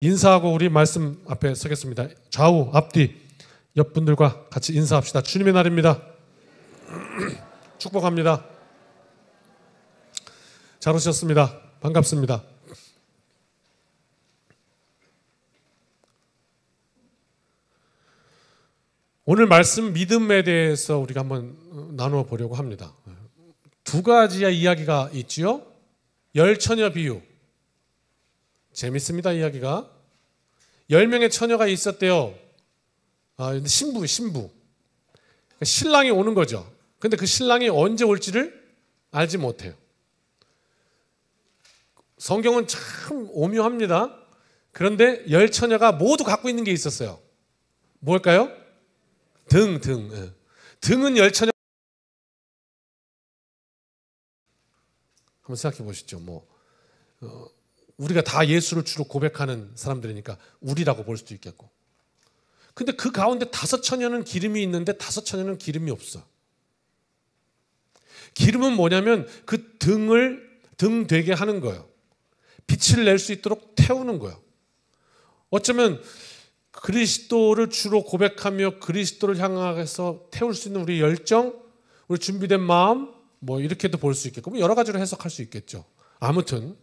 인사하고 우리 말씀 앞에 서겠습니다. 좌우, 앞뒤, 옆분들과 같이 인사합시다. 주님의 날입니다. 축복합니다. 잘 오셨습니다. 반갑습니다. 오늘 말씀 믿음에 대해서 우리가 한번 나누어 보려고 합니다. 두 가지의 이야기가 있지요. 열처녀 비유. 재밌습니다. 이야기가. 10명의 처녀가 있었대요. 신부. 신랑이 오는 거죠. 근데 그 신랑이 언제 올지를 알지 못해요. 성경은 참 오묘합니다. 그런데 10처녀가 모두 갖고 있는 게 있었어요. 뭘까요? 등. 등은 10처녀. 한번 생각해 보시죠. 우리가 다 예수를 주로 고백하는 사람들이니까 우리라고 볼 수도 있겠고. 근데 그 가운데 5처녀는 기름이 있는데 5처녀는 기름이 없어. 기름은 뭐냐면 그 등 되게 하는 거예요. 빛을 낼 수 있도록 태우는 거예요. 어쩌면 그리스도를 주로 고백하며 그리스도를 향해서 태울 수 있는 우리 열정, 우리 준비된 마음, 이렇게도 볼 수 있겠고, 여러 가지로 해석할 수 있겠죠. 아무튼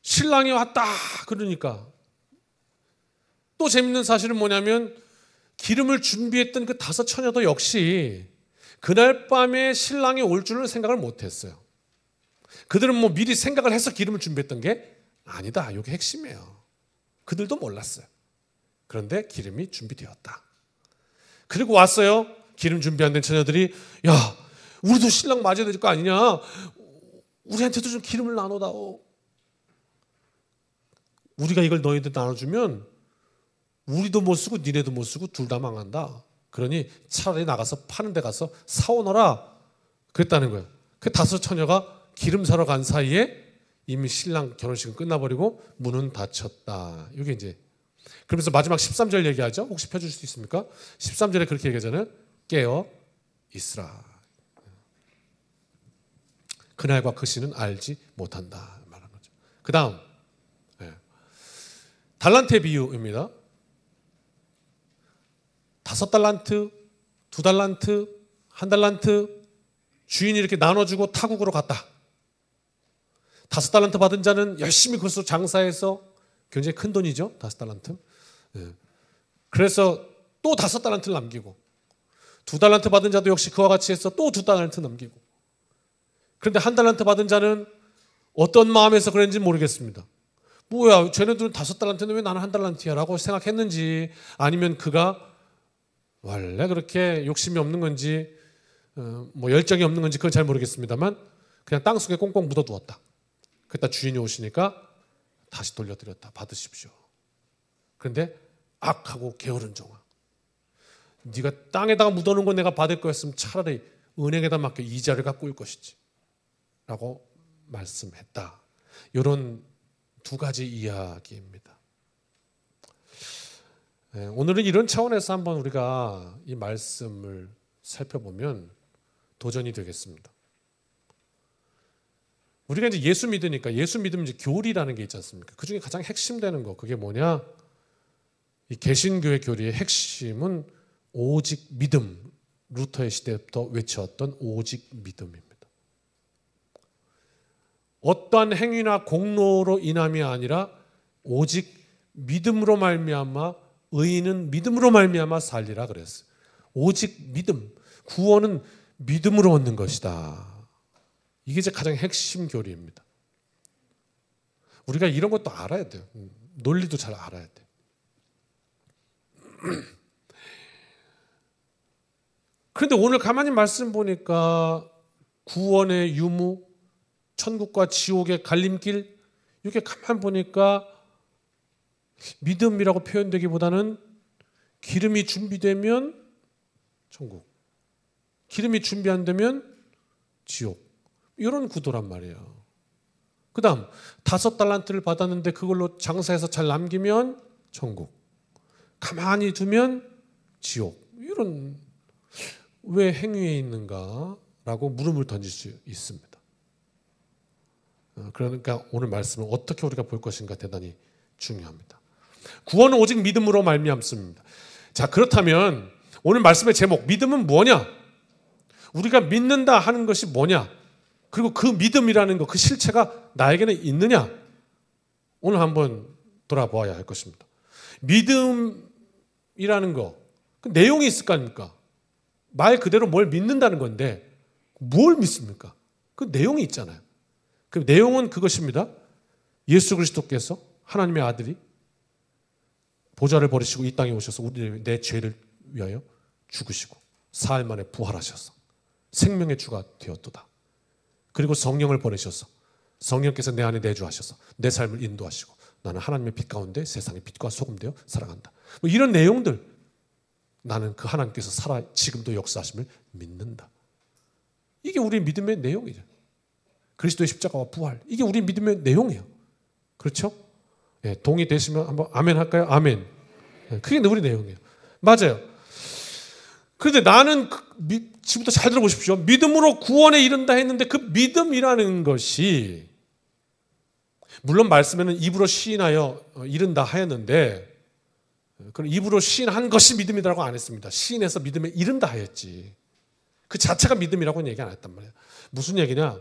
신랑이 왔다 그러니까 또 재밌는 사실은 뭐냐면 기름을 준비했던 그 5처녀도 역시 그날 밤에 신랑이 올 줄은 생각을 못했어요. 그들은 미리 생각을 해서 기름을 준비했던 게 아니다. 이게 핵심이에요. 그들도 몰랐어요. 그런데 기름이 준비되었다. 그리고 왔어요. 기름 준비 안 된 처녀들이, 야, 우리도 신랑 맞아야 될 거 아니냐? 우리한테도 좀 기름을 나눠다오. 우리가 이걸 너희들 나눠주면 우리도 못 쓰고 니네도 못 쓰고 둘 다 망한다. 그러니 차라리 나가서 파는 데 가서 사오너라. 그랬다는 거예요. 그 5처녀가 기름 사러 간 사이에 이미 신랑 결혼식은 끝나버리고 문은 닫혔다. 이게 이제 그러면서 마지막 13절 얘기하죠. 혹시 펴줄 수 있습니까? 13절에 그렇게 얘기하잖아요. 깨어 있으라. 그날과 그 시는 알지 못한다 말하는 거죠. 그 다음 달란트의 비유입니다. 5달란트, 2달란트, 1달란트 주인이 이렇게 나눠주고 타국으로 갔다. 5달란트 받은 자는 열심히 그것으로 장사해서 굉장히 큰 돈이죠. 5달란트. 그래서 또 5달란트를 남기고 2달란트 받은 자도 역시 그와 같이 해서 또 2달란트 남기고. 그런데 1달란트 받은 자는 어떤 마음에서 그랬는지 모르겠습니다. 뭐야, 쟤네들은 5달란트인데 왜 나는 1달란트야? 라고 생각했는지, 아니면 그가 원래 그렇게 욕심이 없는 건지, 열정이 없는 건지 그건 잘 모르겠습니다만 그냥 땅속에 꽁꽁 묻어두었다. 그랬다 주인이 오시니까 다시 돌려드렸다. 받으십시오. 그런데 악하고 게으른 종아, 네가 땅에다가 묻어놓은 거 내가 받을 거였으면 차라리 은행에다 맡겨 이자를 갖고 올 것이지 라고 말씀했다. 이런 2가지 이야기입니다. 오늘은 이런 차원에서 한번 우리가 이 말씀을 살펴보면 도전이 되겠습니다. 우리가 이제 예수 믿으니까 예수 믿으면 이제 교리라는 게 있지 않습니까? 그 중에 가장 핵심되는 거, 그게 뭐냐? 이 개신교의 교리의 핵심은 오직 믿음. 루터의 시대부터 외쳤던 오직 믿음입니다. 어떠한 행위나 공로로 인함이 아니라 오직 믿음으로 말미암아 의인은 믿음으로 말미암아 살리라 그랬어요. 오직 믿음. 구원은 믿음으로 얻는 것이다. 이게 이제 가장 핵심 교리입니다. 우리가 이런 것도 알아야 돼요. 논리도 잘 알아야 돼요. 그런데 오늘 가만히 말씀 보니까 구원의 유무, 천국과 지옥의 갈림길, 이렇게 가만 보니까 믿음이라고 표현되기보다는 기름이 준비되면 천국, 기름이 준비 안 되면 지옥, 이런 구도란 말이에요. 그 다음 5달란트를 받았는데 그걸로 장사해서 잘 남기면 천국, 가만히 두면 지옥. 이런 왜 행위에 있는가? 라고 물음을 던질 수 있습니다. 그러니까 오늘 말씀은 어떻게 우리가 볼 것인가 대단히 중요합니다. 구원은 오직 믿음으로 말미암습니다. 자, 그렇다면 오늘 말씀의 제목, 믿음은 뭐냐? 우리가 믿는다 하는 것이 뭐냐? 그리고 그 믿음이라는 것, 그 실체가 나에게는 있느냐? 오늘 한번 돌아보아야 할 것입니다. 믿음이라는 거, 그 내용이 있을 거 아닙니까? 말 그대로 뭘 믿는다는 건데 뭘 믿습니까? 그 내용이 있잖아요. 그 내용은 그것입니다. 예수 그리스도께서 하나님의 아들이 보좌를 버리시고 이 땅에 오셔서 내 죄를 위하여 죽으시고 사흘 만에 부활하셔서 생명의 주가 되었도다. 그리고 성령을 보내셔서 성령께서 내 안에 내주하셔서 내 삶을 인도하시고 나는 하나님의 빛 가운데 세상의 빛과 소금 되어 살아간다. 뭐 이런 내용들, 나는 그 하나님께서 살아 지금도 역사하심을 믿는다. 이게 우리 믿음의 내용이죠. 그리스도의 십자가와 부활, 이게 우리 믿음의 내용이에요. 그렇죠? 예, 동의되시면 한번 아멘 할까요? 아멘. 예, 그게 우리 내용이에요. 맞아요. 그런데 나는 지금부터 잘 들어보십시오. 믿음으로 구원에 이른다 했는데 그 믿음이라는 것이 물론 말씀에는 입으로 시인하여 이른다 하였는데 그럼 입으로 시인한 것이 믿음이라고 안 했습니다. 시인해서 믿음에 이른다 하였지. 그 자체가 믿음이라고는 얘기 안 했단 말이에요. 무슨 얘기냐?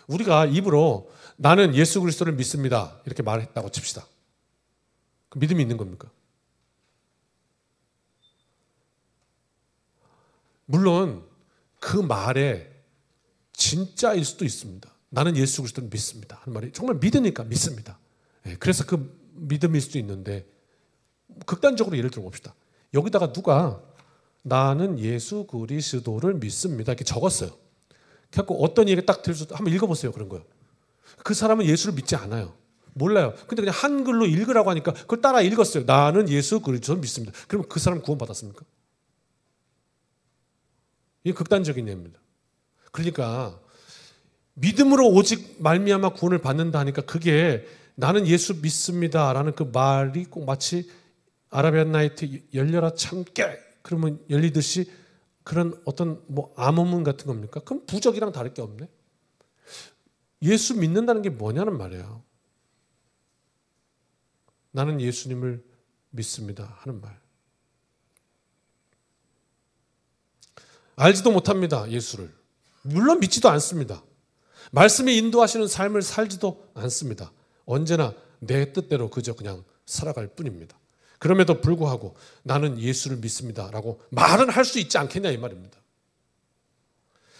우리가 입으로 나는 예수 그리스도를 믿습니다 이렇게 말했다고 칩시다. 그 믿음이 있는 겁니까? 물론 그 말에 진짜일 수도 있습니다. 나는 예수 그리스도를 믿습니다 하는 말이 정말 믿으니까 믿습니다. 그래서 그 믿음일 수도 있는데 극단적으로 예를 들어 봅시다. 여기다가 누가 나는 예수 그리스도를 믿습니다 이렇게 적었어요. 그래서 어떤 얘기 딱 들수 한번 읽어보세요. 그런 거요. 그 사람은 예수를 믿지 않아요. 몰라요. 근데 그냥 한글로 읽으라고 하니까 그걸 따라 읽었어요. 나는 예수 그리스도를 믿습니다. 그러면 그 사람 구원 받았습니까? 이게 극단적인 예입니다. 그러니까 믿음으로 오직 말미암아 구원을 받는다 하니까 그게 나는 예수 믿습니다라는 그 말이 꼭 마치 아라비안 나이트 열려라 참깨 그러면 열리듯이 그런 어떤 뭐 암호문 같은 겁니까? 그럼 부적이랑 다를 게 없네. 예수 믿는다는 게 뭐냐는 말이에요. 나는 예수님을 믿습니다 하는 말. 알지도 못합니다. 예수를. 물론 믿지도 않습니다. 말씀이 인도하시는 삶을 살지도 않습니다. 언제나 내 뜻대로 그저 그냥 살아갈 뿐입니다. 그럼에도 불구하고 나는 예수를 믿습니다라고 말은 할 수 있지 않겠냐 이 말입니다.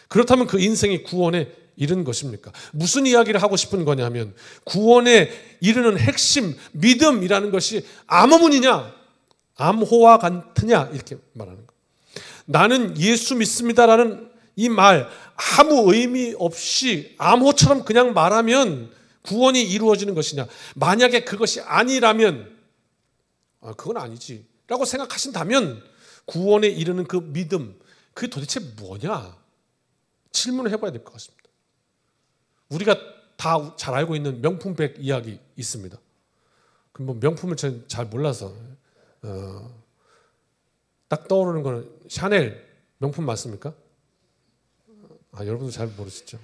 그렇다면 그 인생이 구원에 이른 것입니까? 무슨 이야기를 하고 싶은 거냐면 구원에 이르는 핵심 믿음이라는 것이 암호문이냐 암호와 같으냐 이렇게 말하는 거. 나는 예수 믿습니다라는 이 말 아무 의미 없이 암호처럼 그냥 말하면 구원이 이루어지는 것이냐. 만약에 그것이 아니라면 그건 아니지 라고 생각하신다면 구원에 이르는 그 믿음 그게 도대체 뭐냐 질문을 해봐야 될 것 같습니다. 우리가 다 잘 알고 있는 명품백 이야기 있습니다. 그 뭐 명품을 잘 몰라서 딱 떠오르는 거는 샤넬 명품 맞습니까? 여러분도 잘 모르시죠?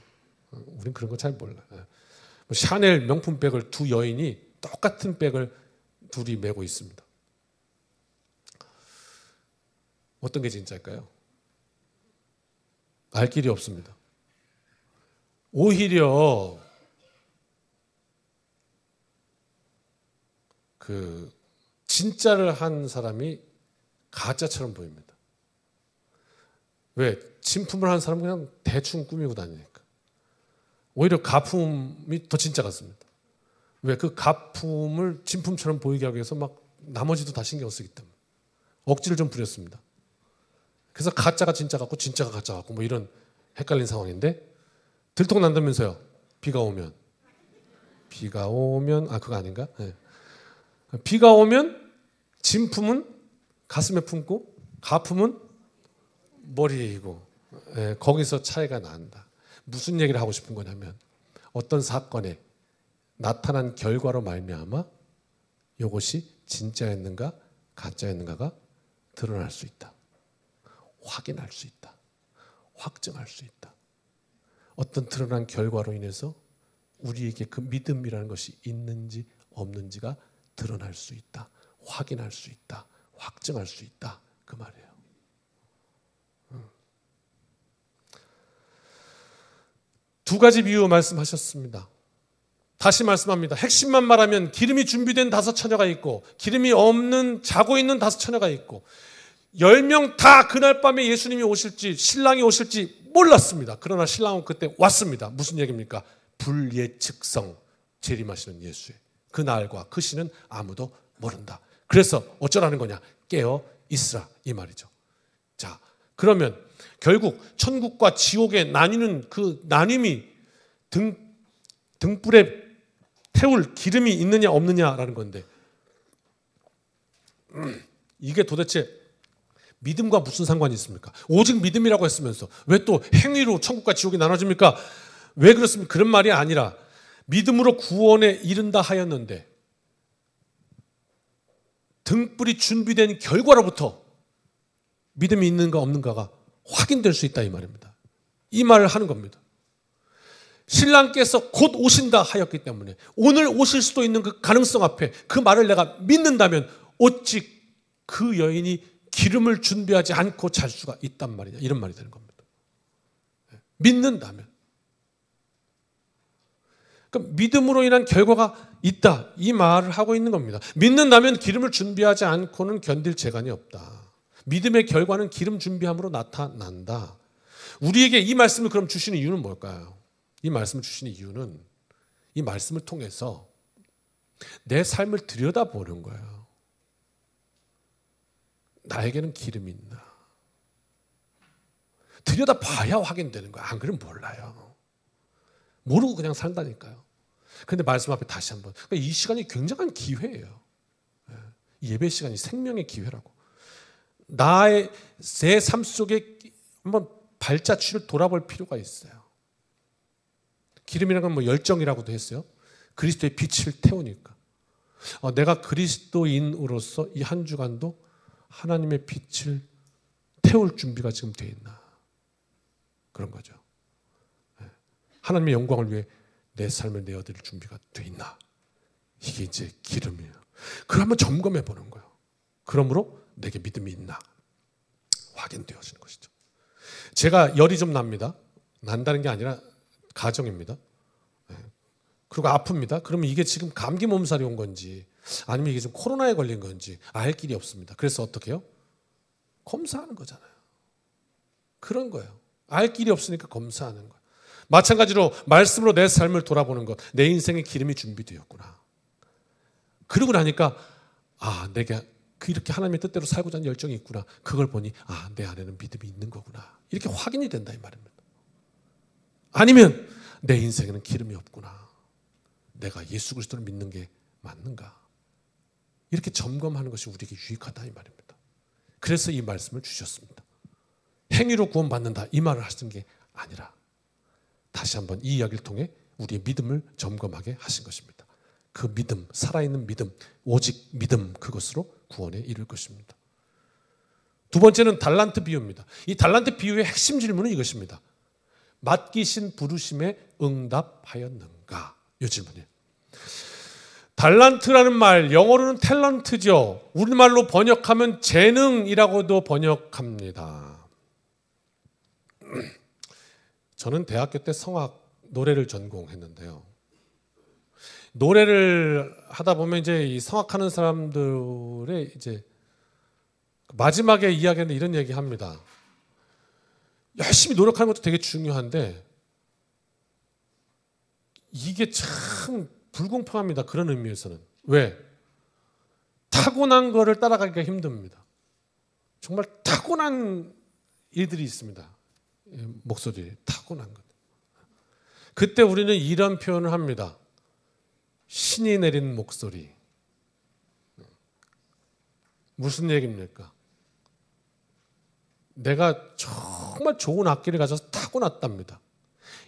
우린 그런 거 잘 몰라요. 샤넬 명품백을 두 여인이 똑같은 백을 둘이 메고 있습니다. 어떤 게 진짜일까요? 알 길이 없습니다. 오히려 그 진짜를 한 사람이 가짜처럼 보입니다. 왜? 진품을 한 사람은 그냥 대충 꾸미고 다니니까. 오히려 가품이 더 진짜 같습니다. 왜? 그 가품을 진품처럼 보이게 하기 위해서 막 나머지도 다 신경 쓰기 때문에 억지를 좀 부렸습니다. 그래서 가짜가 진짜 같고 진짜가 가짜 같고 뭐 이런 헷갈린 상황인데 들통난다면서요. 비가 오면 그거 아닌가? 네. 비가 오면 진품은 가슴에 품고 가품은 머리에 이고 거기서 차이가 난다. 무슨 얘기를 하고 싶은 거냐면 어떤 사건에 나타난 결과로 말미암아 이것이 진짜였는가 가짜였는가가 드러날 수 있다. 확인할 수 있다. 확증할 수 있다. 어떤 드러난 결과로 인해서 우리에게 그 믿음이라는 것이 있는지 없는지가 드러날 수 있다. 확인할 수 있다. 확증할 수 있다. 그 말이에요. 두 가지 비유 말씀하셨습니다. 다시 말씀합니다. 핵심만 말하면 기름이 준비된 5처녀가 있고 기름이 없는 자고 있는 5처녀가 있고 10명 다 그날 밤에 예수님이 오실지 신랑이 오실지 몰랐습니다. 그러나 신랑은 그때 왔습니다. 무슨 얘기입니까? 불예측성 재림하시는 예수의 그 날과 그 시는 아무도 모른다. 그래서 어쩌라는 거냐? 깨어 있으라 이 말이죠. 자, 그러면 결국 천국과 지옥의 나뉘는 그 나눔이 등불에 태울 기름이 있느냐 없느냐라는 건데 이게 도대체 믿음과 무슨 상관이 있습니까? 오직 믿음이라고 했으면서 왜 또 행위로 천국과 지옥이 나눠집니까? 왜 그렇습니까? 그런 말이 아니라 믿음으로 구원에 이른다 하였는데 등불이 준비된 결과로부터 믿음이 있는가 없는가가 확인될 수 있다 이 말입니다. 이 말을 하는 겁니다. 신랑께서 곧 오신다 하였기 때문에 오늘 오실 수도 있는 그 가능성 앞에 그 말을 내가 믿는다면 어찌 그 여인이 기름을 준비하지 않고 잘 수가 있단 말이냐 이런 말이 되는 겁니다. 믿는다면 그러니까 믿음으로 인한 결과가 있다 이 말을 하고 있는 겁니다. 믿는다면 기름을 준비하지 않고는 견딜 재간이 없다. 믿음의 결과는 기름 준비함으로 나타난다. 우리에게 이 말씀을 그럼 주시는 이유는 뭘까요? 이 말씀을 주시는 이유는 이 말씀을 통해서 내 삶을 들여다보는 거예요. 나에게는 기름이 있나? 들여다봐야 확인되는 거야. 안 그러면 몰라요. 모르고 그냥 산다니까요. 그런데 말씀 앞에 다시 한번 그러니까 이 시간이 굉장한 기회예요. 예배 시간이 생명의 기회라고. 나의 제 삶 속에 한번 발자취를 돌아볼 필요가 있어요. 기름이라는 건 뭐 열정이라고도 했어요. 그리스도의 빛을 태우니까. 내가 그리스도인으로서 이 한 주간도 하나님의 빛을 태울 준비가 지금 되어 있나. 그런 거죠. 하나님의 영광을 위해 내 삶을 내어드릴 준비가 되어 있나. 이게 이제 기름이에요. 그걸 한번 점검해 보는 거예요. 그러므로 내게 믿음이 있나 확인되어지는 것이죠. 제가 열이 좀 납니다. 난다는 게 아니라 가정입니다. 그리고 아픕니다. 그러면 이게 지금 감기 몸살이 온 건지 아니면 이게 지금 코로나에 걸린 건지 알 길이 없습니다. 그래서 어떻게 해요? 검사하는 거잖아요. 그런 거예요. 알 길이 없으니까 검사하는 거예요. 마찬가지로 말씀으로 내 삶을 돌아보는 것. 내 인생에 기름이 준비되었구나. 그러고 나니까 내가 이렇게 하나님의 뜻대로 살고자 하는 열정이 있구나. 그걸 보니 내 안에는 믿음이 있는 거구나. 이렇게 확인이 된다 이 말입니다. 아니면 내 인생에는 기름이 없구나. 내가 예수 그리스도를 믿는 게 맞는가. 이렇게 점검하는 것이 우리에게 유익하다 이 말입니다. 그래서 이 말씀을 주셨습니다. 행위로 구원받는다 이 말을 하신 게 아니라 다시 한번 이 이야기를 통해 우리의 믿음을 점검하게 하신 것입니다. 그 믿음, 살아있는 믿음, 오직 믿음 그것으로 구원에 이를 것입니다. 두 번째는 달란트 비유입니다. 이 달란트 비유의 핵심 질문은 이것입니다. 맡기신 부르심에 응답하였는가? 이 질문이에요. 달란트라는 말, 영어로는 탤런트죠. 우리말로 번역하면 재능이라고도 번역합니다. 저는 대학교 때 성악, 노래를 전공했는데요. 노래를 하다 보면 이제 이 성악하는 사람들의 이제 마지막에 이야기하는데 이런 얘기 합니다. 열심히 노력하는 것도 되게 중요한데 이게 참 불공평합니다. 그런 의미에서는. 왜? 타고난 거를 따라가기가 힘듭니다. 정말 타고난 일들이 있습니다. 목소리 타고난 것. 그때 우리는 이런 표현을 합니다. 신이 내린 목소리. 무슨 얘기입니까? 내가 정말 좋은 악기를 가져서 타고났답니다.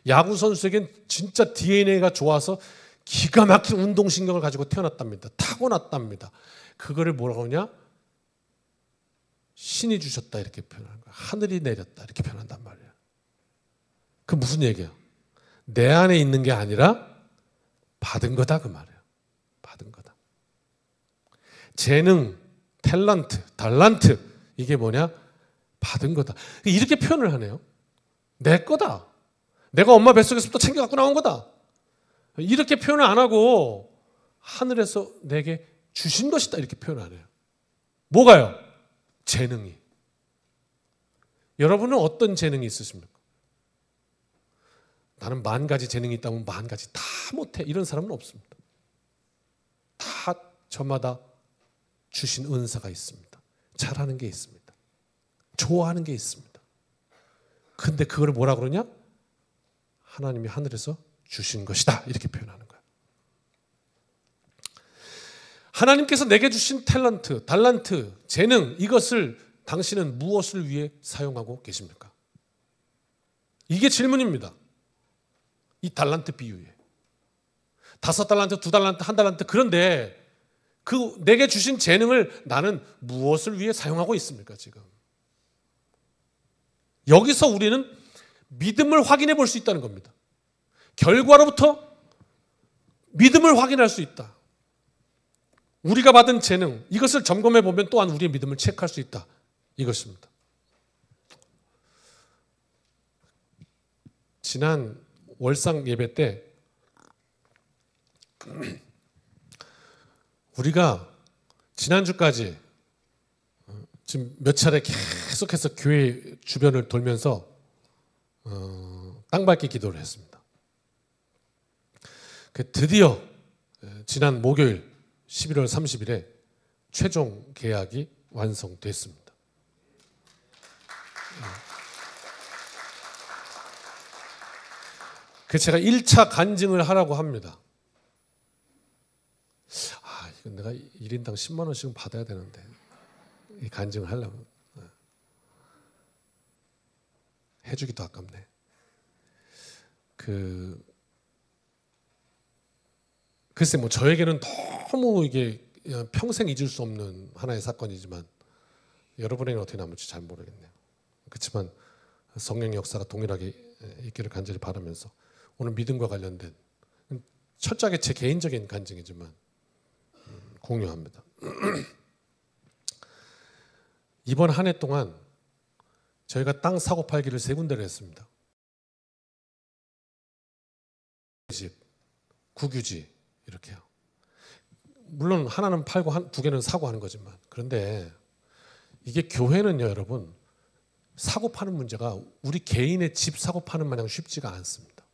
야구 선수에겐 진짜 DNA가 좋아서 기가 막힌 운동신경을 가지고 태어났답니다. 타고났답니다. 그거를 뭐라고 하냐? 신이 주셨다 이렇게 표현하는 거예요. 하늘이 내렸다 이렇게 표현한단 말이에요. 그 무슨 얘기예요? 내 안에 있는 게 아니라 받은 거다 그 말이에요. 받은 거다. 재능, 탤런트, 달란트 이게 뭐냐? 받은 거다. 이렇게 표현을 하네요. 내 거다. 내가 엄마 뱃속에서부터 챙겨 갖고 나온 거다. 이렇게 표현을 안 하고 하늘에서 내게 주신 것이다 이렇게 표현하네요. 뭐가요? 재능이. 여러분은 어떤 재능이 있으십니까? 나는 10,000가지 재능이 있다면 10,000가지 다 못해 이런 사람은 없습니다. 다 저마다 주신 은사가 있습니다. 잘하는 게 있습니다. 좋아하는 게 있습니다. 근데 그걸 뭐라 그러냐? 하나님이 하늘에서 주신 것이다 이렇게 표현하는 거예요. 하나님께서 내게 주신 탤런트, 달란트, 재능 이것을 당신은 무엇을 위해 사용하고 계십니까? 이게 질문입니다. 이 달란트 비유에 5달란트, 2달란트, 1달란트 그런데 그 내게 주신 재능을 나는 무엇을 위해 사용하고 있습니까 지금? 여기서 우리는 믿음을 확인해 볼 수 있다는 겁니다. 결과로부터 믿음을 확인할 수 있다. 우리가 받은 재능 이것을 점검해 보면 또한 우리의 믿음을 체크할 수 있다. 이것입니다. 지난 월상 예배 때 우리가 지난주까지 지금 몇 차례 계속해서 교회 주변을 돌면서 땅밟기 기도를 했습니다. 드디어 지난 목요일 11월 30일에 최종 계약이 완성됐습니다. 제가 1차 간증을 하라고 합니다. 이건 내가 1인당 10만 원씩은 받아야 되는데 이 간증을 하려면 해주기도 아깝네. 글쎄 뭐 저에게는 너무 이게 평생 잊을 수 없는 하나의 사건이지만 여러분에게는 어떻게 남을지 잘 모르겠네요. 그렇지만 성령의 역사가 동일하게 있기를 간절히 바라면서 오늘 믿음과 관련된 철저하게 제 개인적인 간증이지만 공유합니다. 이번 한 해 동안 저희가 땅 사고 팔기를 3군데를 했습니다. 집, 국유지 이렇게요. 물론 하나는 팔고 2개는 사고 하는 거지만 그런데 이게 교회는요 여러분 사고 파는 문제가 우리 개인의 집 사고 파는 마냥 쉽지가 않습니다.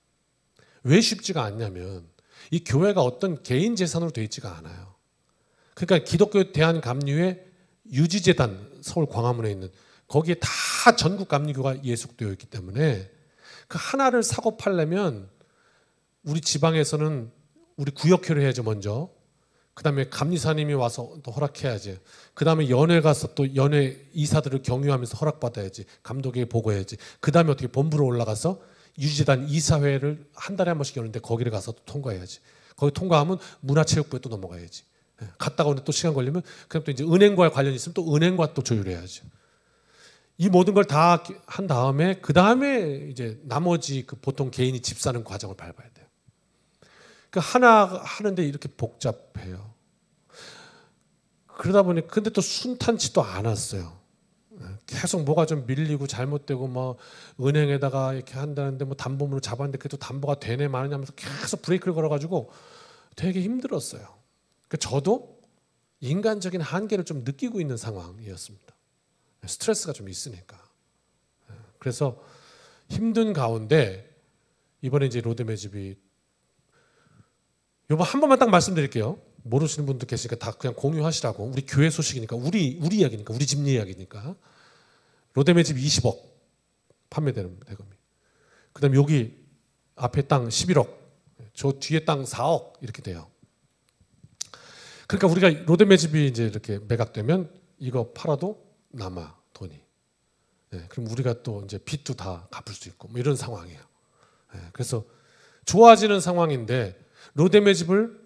왜 쉽지가 않냐면 이 교회가 어떤 개인 재산으로 되어 있지가 않아요. 그러니까 기독교 대한감리회 유지재단 서울 광화문에 있는 거기에 다 전국 감리교가 예속되어 있기 때문에 그 하나를 사고 팔려면 우리 지방에서는 우리 구역회를 해야죠 먼저. 그 다음에 감리사님이 와서 또 허락해야지. 그 다음에 연회 가서 또 연회 이사들을 경유하면서 허락받아야지. 감독에게 보고해야지. 그 다음에 어떻게 본부로 올라가서 유지재단 이사회를 한 달에 한 번씩 여는데 거기를 가서 또 통과해야지. 거기 통과하면 문화체육부에 또 넘어가야지. 갔다가 오는데 또 시간 걸리면 그럼 또 이제 은행과 관련이 있으면 또 은행과 또 조율해야죠. 이 모든 걸 다 한 다음에 그 다음에 이제 나머지 그 보통 개인이 집 사는 과정을 밟아야 돼요. 그 하나 하는데 이렇게 복잡해요. 그러다 보니 근데 또 순탄치도 않았어요. 계속 뭐가 좀 밀리고 잘못되고 뭐 은행에다가 이렇게 한다는데 뭐 담보물을 잡았는데 그게 또 담보가 되네 마느냐 하면서 계속 브레이크를 걸어가지고 되게 힘들었어요. 저도 인간적인 한계를 좀 느끼고 있는 상황이었습니다. 스트레스가 좀 있으니까. 그래서 힘든 가운데 이번에 이제 로드매집이 요번 한 번만 딱 말씀드릴게요. 모르시는 분들 계시니까 다 그냥 공유하시라고. 우리 교회 소식이니까 우리 이야기니까 우리 집 이야기니까. 로드매집 20억 판매되는 대금이. 그다음에 여기 앞에 땅 11억, 저 뒤에 땅 4억 이렇게 돼요. 그러니까 우리가 로드매집이 이제 이렇게 매각되면 이거 팔아도 남아 돈이. 그럼 우리가 또 이제 빚도 다 갚을 수 있고 뭐 이런 상황이에요. 그래서 좋아지는 상황인데 로드매집을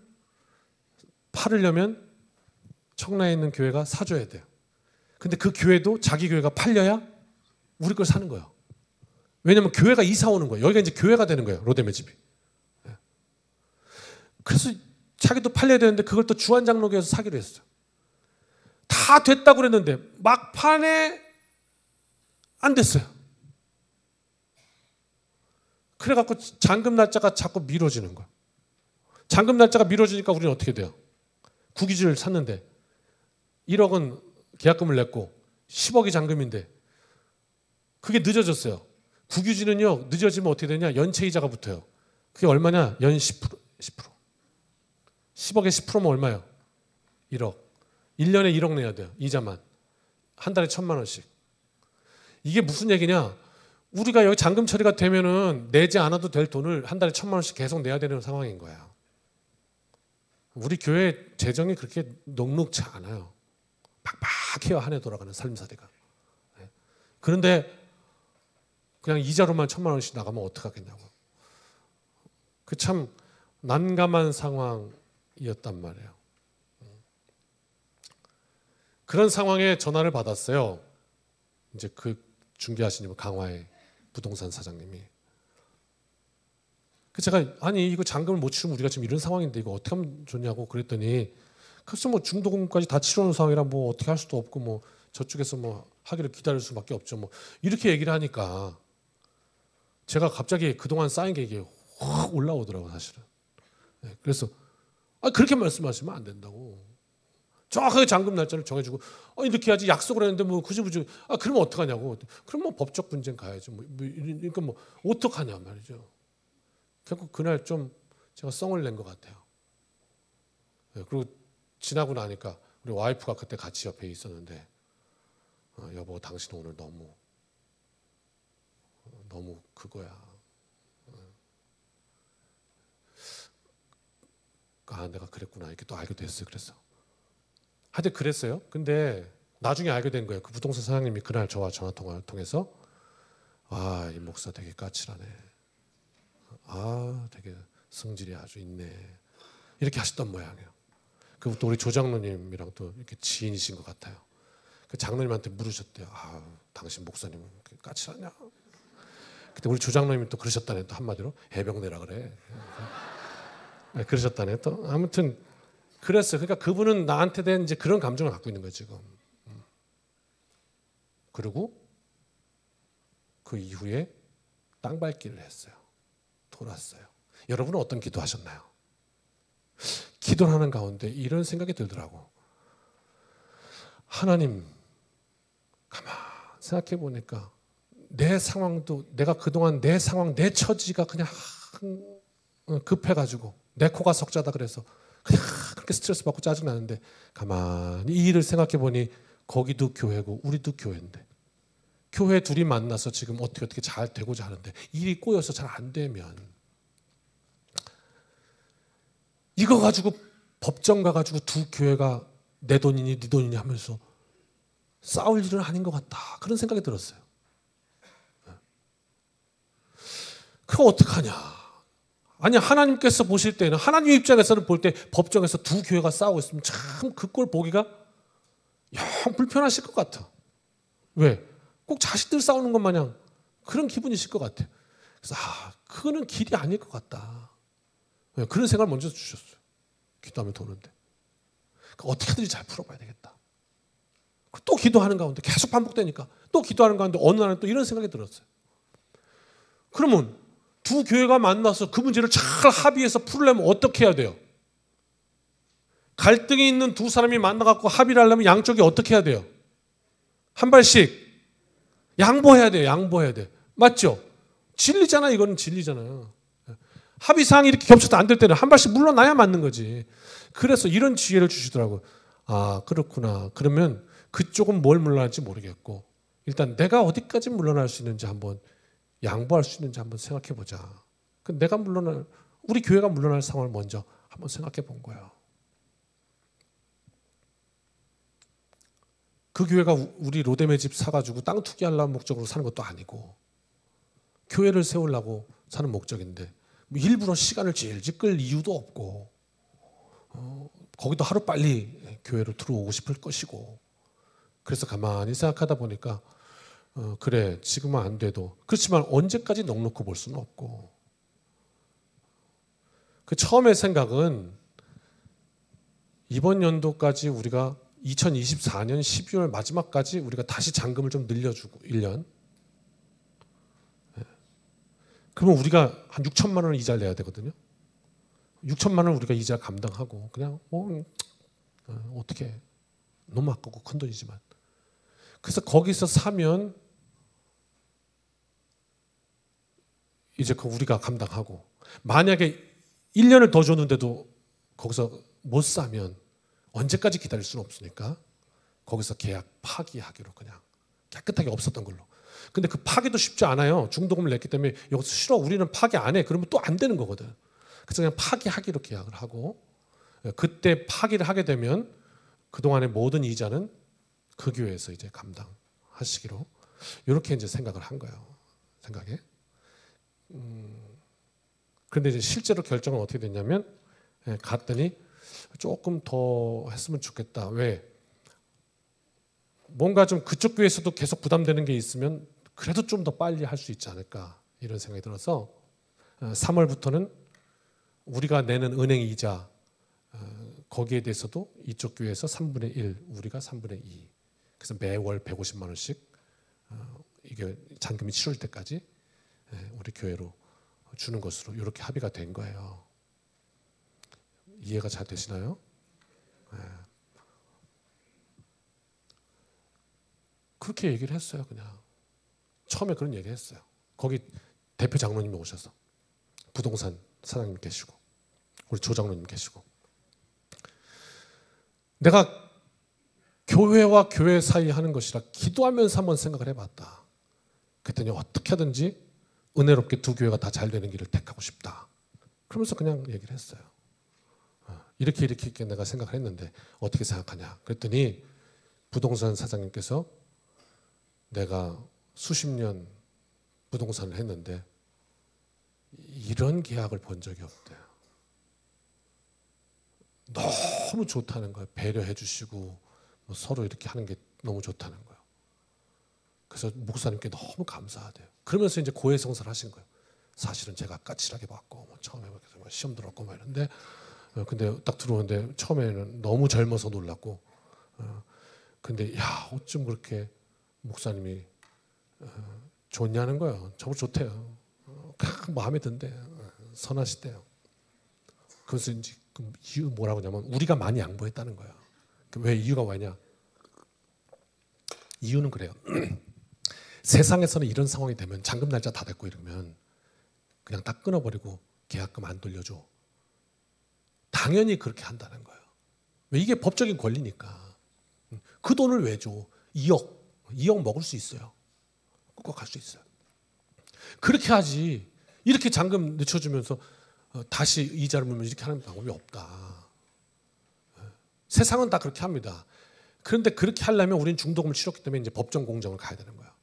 팔으려면 청라에 있는 교회가 사줘야 돼요. 근데 그 교회도 자기 교회가 팔려야 우리 걸 사는 거예요. 왜냐하면 교회가 이사 오는 거예요. 여기가 이제 교회가 되는 거예요. 로드매집이. 그래서 자기도 팔려야 되는데 그걸 또 주한장로교에서 사기로 했어요. 다 됐다고 그랬는데 막판에 안 됐어요. 그래갖고 잔금 날짜가 자꾸 미뤄지는 거야. 잔금 날짜가 미뤄지니까 우리는 어떻게 돼요? 국유지를 샀는데 1억은 계약금을 냈고 10억이 잔금인데 그게 늦어졌어요. 국유지는요, 늦어지면 어떻게 되냐? 연체이자가 붙어요. 그게 얼마냐? 연 10%. 10억에 10%면 얼마예요? 1억. 1년에 1억 내야 돼요. 이자만. 한 달에 1,000만 원씩. 이게 무슨 얘기냐? 우리가 여기 잔금 처리가 되면은 내지 않아도 될 돈을 한 달에 1,000만 원씩 계속 내야 되는 상황인 거야. 우리 교회 재정이 그렇게 녹록지 않아요. 팍팍해요. 한 해 돌아가는 삶살이가. 그런데 그냥 이자로만 1,000만 원씩 나가면 어떡하겠냐고. 그 참 난감한 상황이었단 말이에요. 그런 상황에 전화를 받았어요. 이제 그 중개하시는 강화의 부동산 사장님이. 그 제가 아니 이거 잔금을 못 치르면 우리가 지금 이런 상황인데 이거 어떻게 하면 좋냐고 그랬더니 글쎄 뭐 중도금까지 다 치러놓은 상황이라 뭐 어떻게 할 수도 없고 뭐 저쪽에서 뭐 하기를 기다릴 수밖에 없죠. 뭐 이렇게 얘기를 하니까 제가 갑자기 그동안 쌓인 게 이게 확 올라오더라고 사실은. 그래서 그렇게 말씀하시면 안 된다고. 정확하게 잔금 날짜를 정해주고 이렇게 해야지 약속을 했는데 뭐 굳이 그러면 어떡하냐고. 그럼 뭐 법적 분쟁 가야죠. 그러니까 뭐 어떡하냐 말이죠. 결국 그날 좀 제가 썽을 낸 것 같아요. 그리고 지나고 나니까 우리 와이프가 그때 같이 옆에 있었는데 여보 당신 오늘 너무 그거야. 내가 그랬구나 이렇게 또 알게 됐어요. 그래서 하여튼 그랬어요. 근데 나중에 알게 된 거예요. 그 부동산 사장님이 그날 저와 전화 통화를 통해서 이 목사 되게 까칠하네. 되게 성질이 아주 있네. 이렇게 하셨던 모양이에요. 그리고 또 우리 조장로님이랑 또 이렇게 지인이신 것 같아요. 그 장로님한테 물으셨대요. 당신 목사님은 까칠하냐? 그때 우리 조장로님이 또 그러셨다네. 또 한마디로 해병대라 그래. 그러셨다네. 또 아무튼 그랬어요. 그러니까 그분은 나한테 대한 이제 그런 감정을 갖고 있는 거예요 지금. 그리고 그 이후에 땅밟기를 했어요. 돌았어요. 여러분은 어떤 기도하셨나요? 기도를 하는 가운데 이런 생각이 들더라고. 하나님, 가만 생각해 보니까 내 상황도 내가 그동안 내 상황, 내 처지가 그냥 급해가지고 내 코가 석자다 그래서 그냥 그렇게 스트레스 받고 짜증나는데 가만히 이 일을 생각해 보니 거기도 교회고 우리도 교회인데 교회 둘이 만나서 지금 어떻게 잘 되고자 하는데 일이 꼬여서 잘 안 되면 이거 가지고 법정 가가지고 두 교회가 내 돈이니 네 돈이니 하면서 싸울 일은 아닌 것 같다. 그런 생각이 들었어요. 그거 어떡하냐. 아니 하나님께서 보실 때는 하나님 입장에서는 볼 때 법정에서 두 교회가 싸우고 있으면 참 그 꼴 보기가 영 불편하실 것 같아. 왜? 꼭 자식들 싸우는 것 마냥 그런 기분이실 것 같아. 그래서 그거는 길이 아닐 것 같다. 그런 생각을 먼저 주셨어요. 기도하면 도는데. 그러니까 어떻게든지 잘 풀어봐야 되겠다. 또 기도하는 가운데 계속 반복되니까 또 기도하는 가운데 어느 날은 또 이런 생각이 들었어요. 그러면 두 교회가 만나서 그 문제를 잘 합의해서 풀려면 어떻게 해야 돼요? 갈등이 있는 두 사람이 만나갖고 합의를 하려면 양쪽이 어떻게 해야 돼요? 한 발씩 양보해야 돼요. 양보해야 돼. 맞죠? 진리잖아. 이거는 진리잖아요. 합의사항이 이렇게 겹쳐서 안 될 때는 한 발씩 물러나야 맞는 거지. 그래서 이런 지혜를 주시더라고요. 그렇구나. 그러면 그쪽은 뭘 물러날지 모르겠고 일단 내가 어디까지 물러날 수 있는지 한번 양보할 수 있는지 한번 생각해 보자. 우리 교회가 물러날 상황을 먼저 한번 생각해 본 거예요. 그 교회가 우리 로뎀의 집 사가지고 땅 투기하려는 목적으로 사는 것도 아니고 교회를 세우려고 사는 목적인데 뭐 일부러 시간을 질질 끌 이유도 없고 거기도 하루빨리 교회로 들어오고 싶을 것이고 그래서 가만히 생각하다 보니까 그래 지금은 안 돼도 그렇지만 언제까지 넉넉히 볼 수는 없고 그 처음에 생각은 이번 연도까지 우리가 2024년 12월 마지막까지 우리가 다시 잔금을 좀 늘려주고 1년. 그러면 우리가 한 6천만 원 이자를 내야 되거든요. 6천만 원 우리가 이자 감당하고 그냥 어떻게 너무 아깝고 큰 돈이지만 그래서 거기서 사면 이제 그 우리가 감당하고 만약에 1년을 더 줬는데도 거기서 못 사면 언제까지 기다릴 수는 없으니까 거기서 계약 파기하기로 그냥 깨끗하게 없었던 걸로. 근데 그 파기도 쉽지 않아요. 중도금을 냈기 때문에 여기서 싫어 우리는 파기 안 해. 그러면 또 안 되는 거거든. 그래서 그냥 파기하기로 계약을 하고 그때 파기를 하게 되면 그동안의 모든 이자는 그 교회에서 이제 감당하시기로 이렇게 이제 생각을 한 거예요. 생각에. 그런데 이제 실제로 결정은 어떻게 됐냐면 갔더니 조금 더 했으면 좋겠다. 왜? 뭔가 좀 그쪽 교회에서도 계속 부담되는 게 있으면 그래도 좀 더 빨리 할 수 있지 않을까 이런 생각이 들어서 3월부터는 우리가 내는 은행 이자 거기에 대해서도 이쪽 교회에서 3분의 1, 우리가 3분의 2. 그래서 매월 150만 원씩 이게 잔금이 치룰 때까지 우리 교회로 주는 것으로 이렇게 합의가 된 거예요. 이해가 잘 되시나요? 그렇게 얘기를 했어요. 그냥 처음에 그런 얘기 했어요. 거기 대표 장로님이 오셔서 부동산 사장님 계시고 우리 조 장로님 계시고 내가 교회와 교회 사이 하는 것이라 기도하면서 한번 생각을 해봤다. 그랬더니 어떻게 하든지 은혜롭게 두 교회가 다 잘 되는 길을 택하고 싶다. 그러면서 그냥 얘기를 했어요. 이렇게 내가 생각을 했는데 어떻게 생각하냐. 그랬더니 부동산 사장님께서 내가 수십 년 부동산을 했는데 이런 계약을 본 적이 없대요. 너무 좋다는 거예요. 배려해 주시고 서로 이렇게 하는 게 너무 좋다는 거예요. 그래서 목사님께 너무 감사하대요. 그러면서 이제 고해성사를 하신 거예요. 사실은 제가 까칠하게 봤고 처음에 시험 들었고 막 이런데 근데 딱 들어오는데 처음에는 너무 젊어서 놀랐고 근데 야 어쩜 그렇게 목사님이 좋냐는 거예요. 저보고 좋대요. 마음에 든대요. 선하시대요. 그래서 이제 그 이유 뭐라고 하냐면 우리가 많이 양보했다는 거예요. 왜 이유가 뭐냐? 이유는 그래요. 세상에서는 이런 상황이 되면 잔금 날짜 다 됐고 이러면 그냥 다 끊어버리고 계약금 안 돌려줘. 당연히 그렇게 한다는 거예요. 왜? 이게 법적인 권리니까. 그 돈을 왜 줘? 2억 먹을 수 있어요. 꼭 갈 수 있어요. 그렇게 하지. 이렇게 잔금 늦춰주면서 다시 이자를 물면 이렇게 하는 방법이 없다. 세상은 다 그렇게 합니다. 그런데 그렇게 하려면 우리는 중도금을 치렀기 때문에 이제 법정 공정을 가야 되는 거야.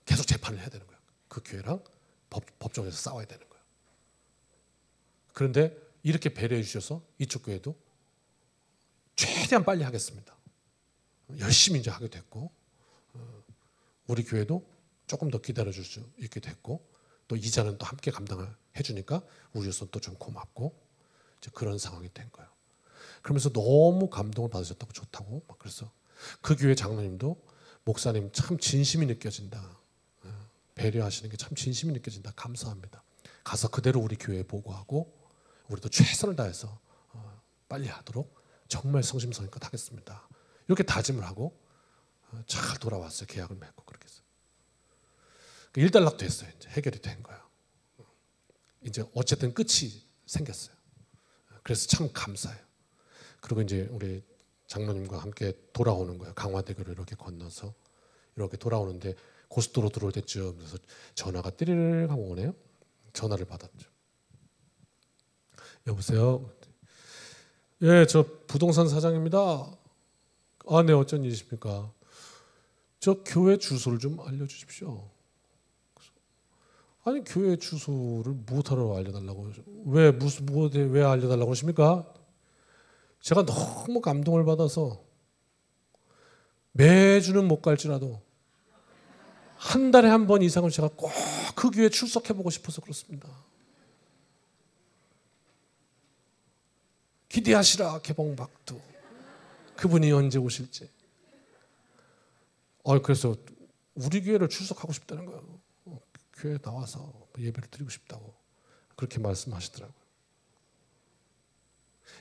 계속 재판을 해야 되는 거야. 그 교회랑 법정에서 싸워야 되는 거야. 그런데 이렇게 배려해 주셔서 이쪽 교회도 최대한 빨리 하겠습니다. 열심히 이제 하게 됐고 우리 교회도 조금 더 기다려줄 수 있게 됐고 또 이자는 또 함께 감당을 해주니까 우리로서 또 좀 고맙고 이제 그런 상황이 된 거예요. 그러면서 너무 감동을 받으셨다고 좋다고 막 그래서 그 교회 장로님도 목사님 참 진심이 느껴진다. 배려하시는 게 참 진심이 느껴진다. 감사합니다. 가서 그대로 우리 교회에 보고하고 우리도 최선을 다해서 빨리 하도록 정말 성심성의껏 하겠습니다. 이렇게 다짐을 하고 잘 돌아왔어요. 계약을 맺고 그렇게 해서. 일단락 됐어요. 이제 해결이 된 거예요. 이제 어쨌든 끝이 생겼어요. 그래서 참 감사해요. 그리고 이제 우리 장로님과 함께 돌아오는 거예요. 강화대교를 이렇게 건너서 이렇게 돌아오는데 고속도로 들어올 때쯤 그래서 전화가 띠리르 하고 오네요. 전화를 받았죠. 여보세요. 예, 저 부동산 사장입니다. 아, 네, 어쩐 일이십니까? 저 교회 주소를 좀 알려주십시오. 아니 교회 주소를 무엇하러 알려달라고? 왜 알려달라고 하십니까? 제가 너무 감동을 받아서 매주는 못 갈지라도 한 달에 한 번 이상을 제가 꼭 그 교회에 출석해보고 싶어서 그렇습니다. 기대하시라 개봉박두. 그분이 언제 오실지. 그래서 우리 교회를 출석하고 싶다는 거예요. 교회에 나와서 예배를 드리고 싶다고 그렇게 말씀하시더라고요.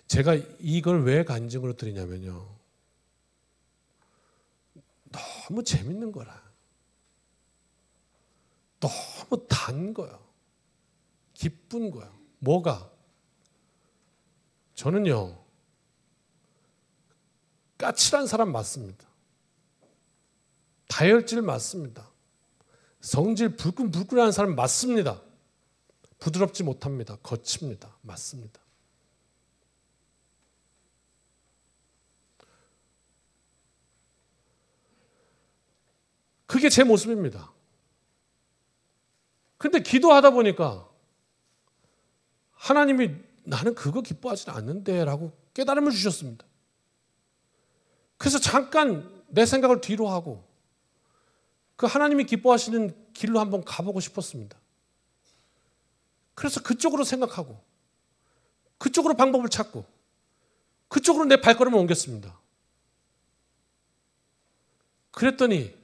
제가 이걸 왜 간증으로 드리냐면요, 너무 재밌는 거라. 너무 단 거야. 기쁜 거야. 뭐가? 저는요, 까칠한 사람 맞습니다. 다혈질 맞습니다. 성질 불끈불끈한 사람 맞습니다. 부드럽지 못합니다. 거칩니다. 맞습니다. 그게 제 모습입니다. 근데 기도하다 보니까 하나님이 나는 그거 기뻐하지 않는데 라고 깨달음을 주셨습니다. 그래서 잠깐 내 생각을 뒤로 하고 그 하나님이 기뻐하시는 길로 한번 가보고 싶었습니다. 그래서 그쪽으로 생각하고 그쪽으로 방법을 찾고 그쪽으로 내 발걸음을 옮겼습니다. 그랬더니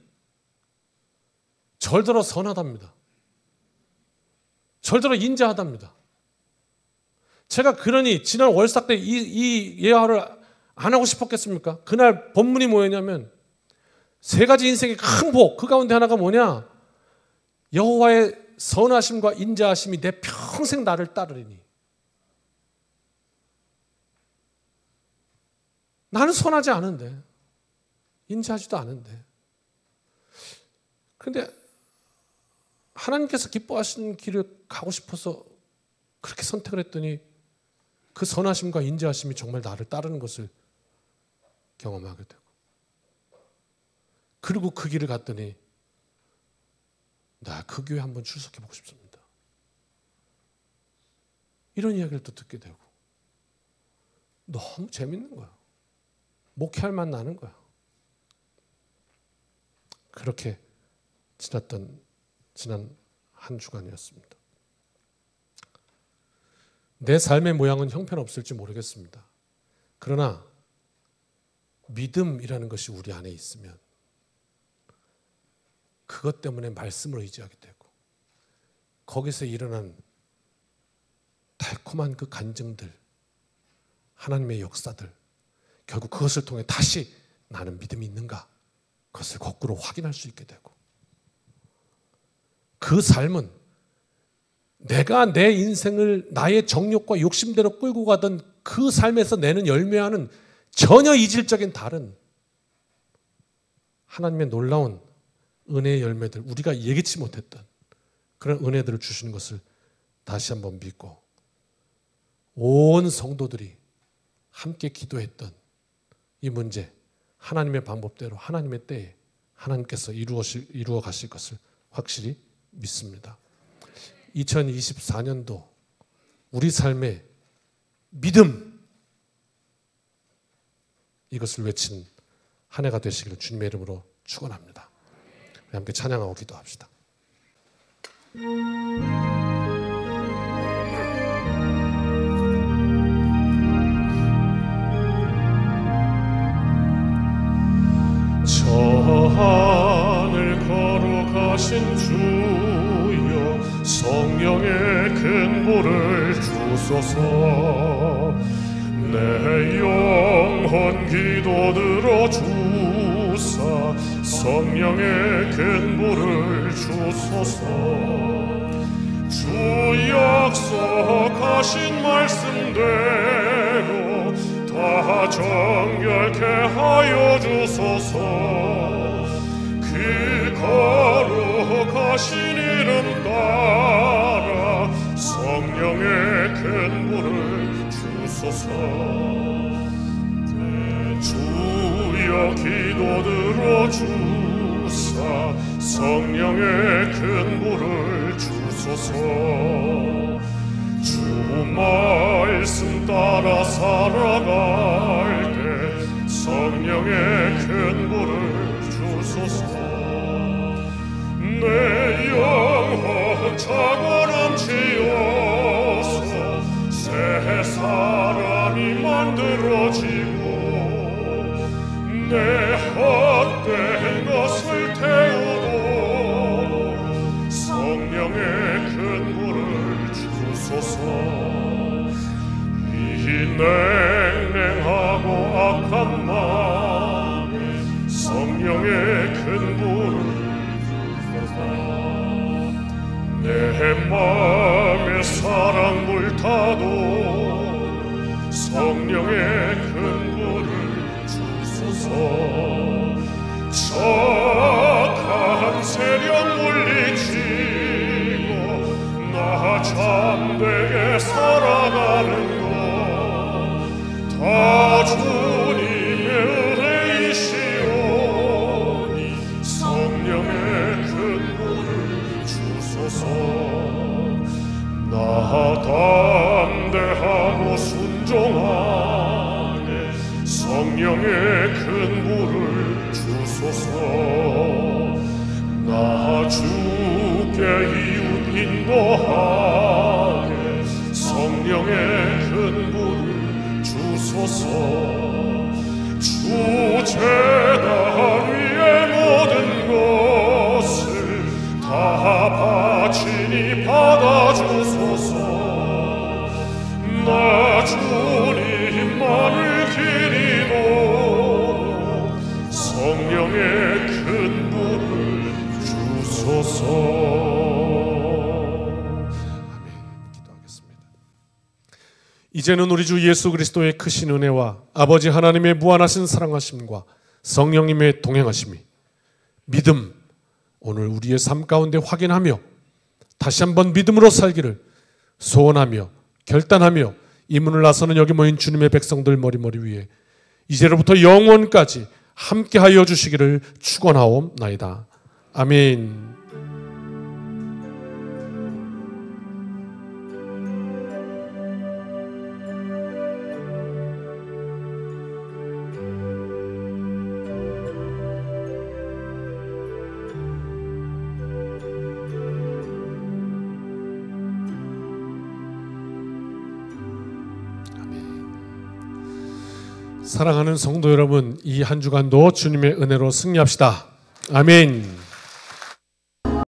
절더러 선하답니다. 절더러 인자하답니다. 제가 그러니 지난 월삭 때 이 예화를 안 하고 싶었겠습니까? 그날 본문이 뭐였냐면 세 가지 인생의 큰 복, 그 가운데 하나가 뭐냐? 여호와의 선하심과 인자하심이 내 평생 나를 따르리니. 나는 선하지 않은데, 인자하지도 않은데. 그런데 하나님께서 기뻐하시는 길을 가고 싶어서 그렇게 선택을 했더니 그 선하심과 인자하심이 정말 나를 따르는 것을 경험하게 되고, 그리고 그 길을 갔더니 나 그 교회 한번 출석해 보고 싶습니다. 이런 이야기를 또 듣게 되고 너무 재밌는 거야. 목회할 맛 나는 거야. 그렇게 지난 한 주간이었습니다. 내 삶의 모양은 형편없을지 모르겠습니다. 그러나 믿음이라는 것이 우리 안에 있으면 그것 때문에 말씀을 의지하게 되고 거기서 일어난 달콤한 그 간증들, 하나님의 역사들, 결국 그것을 통해 다시 나는 믿음이 있는가? 그것을 거꾸로 확인할 수 있게 되고, 그 삶은 내가 내 인생을 나의 정욕과 욕심대로 끌고 가던 그 삶에서 내는 열매와는 전혀 이질적인 다른 하나님의 놀라운 은혜의 열매들, 우리가 예기치 못했던 그런 은혜들을 주시는 것을 다시 한번 믿고, 온 성도들이 함께 기도했던 이 문제, 하나님의 방법대로 하나님의 때에 하나님께서 이루어 가실 것을 확실히 믿습니다. 2024년도 우리 삶의 믿음, 이것을 외친 한 해가 되시기를 주님의 이름으로 축원합니다. 함께 찬양하고 기도합시다. 저 하늘 걸어가신 주여, 성령의 큰 보를 주소서. 내 영혼 기도 들어주사 성령의 큰 보를 주소서. 주 약속하신 말씀대로 다 정결케 하여 주소서. 그 거룩하신 이름 따라 성령의 큰 불을 주소서. 주여 기도 들어주사 성령의 큰 불을 주소서. 주 말씀 따라 살아갈 때 성령의 큰 불을 주소서. 내 영혼 자고름 지어서 새 사람이 버려지고 내 헛된 것을 태우도록 성령의 큰 불을 주소서. 이 냉랭하고 악한 마음에 성령의 큰 불을 주소서. 내 마음에 사랑 불타도 성령의 큰 불을 주소서. 착한 세력 물리치고 나 참되게 살아가는 것 다 주님의 은혜이시오니 성령의 큰 불을 주소서. 나 담대하고 순종하네 성령의 큰 불을 주소서. 나 주께 이웃 인도하네 성령의 큰 불을 주소서. 주 제단 위의 모든 것을 다 바치니 받아주소서. 나 주님만을 기리도록 성령의 큰 불을 주소서. 아멘. 기도하겠습니다. 이제는 우리 주 예수 그리스도의 크신 은혜와 아버지 하나님의 무한하신 사랑하심과 성령님의 동행하심이 믿음 오늘 우리의 삶 가운데 확인하며 다시 한번 믿음으로 살기를 소원하며 결단하며 이 문을 나서는 여기 모인 주님의 백성들 머리 위에 이제로부터 영원까지 함께하여 주시기를 축원하옵나이다. 아멘. 사랑하는 성도 여러분, 이 한 주간도 주님의 은혜로 승리합시다. 아멘.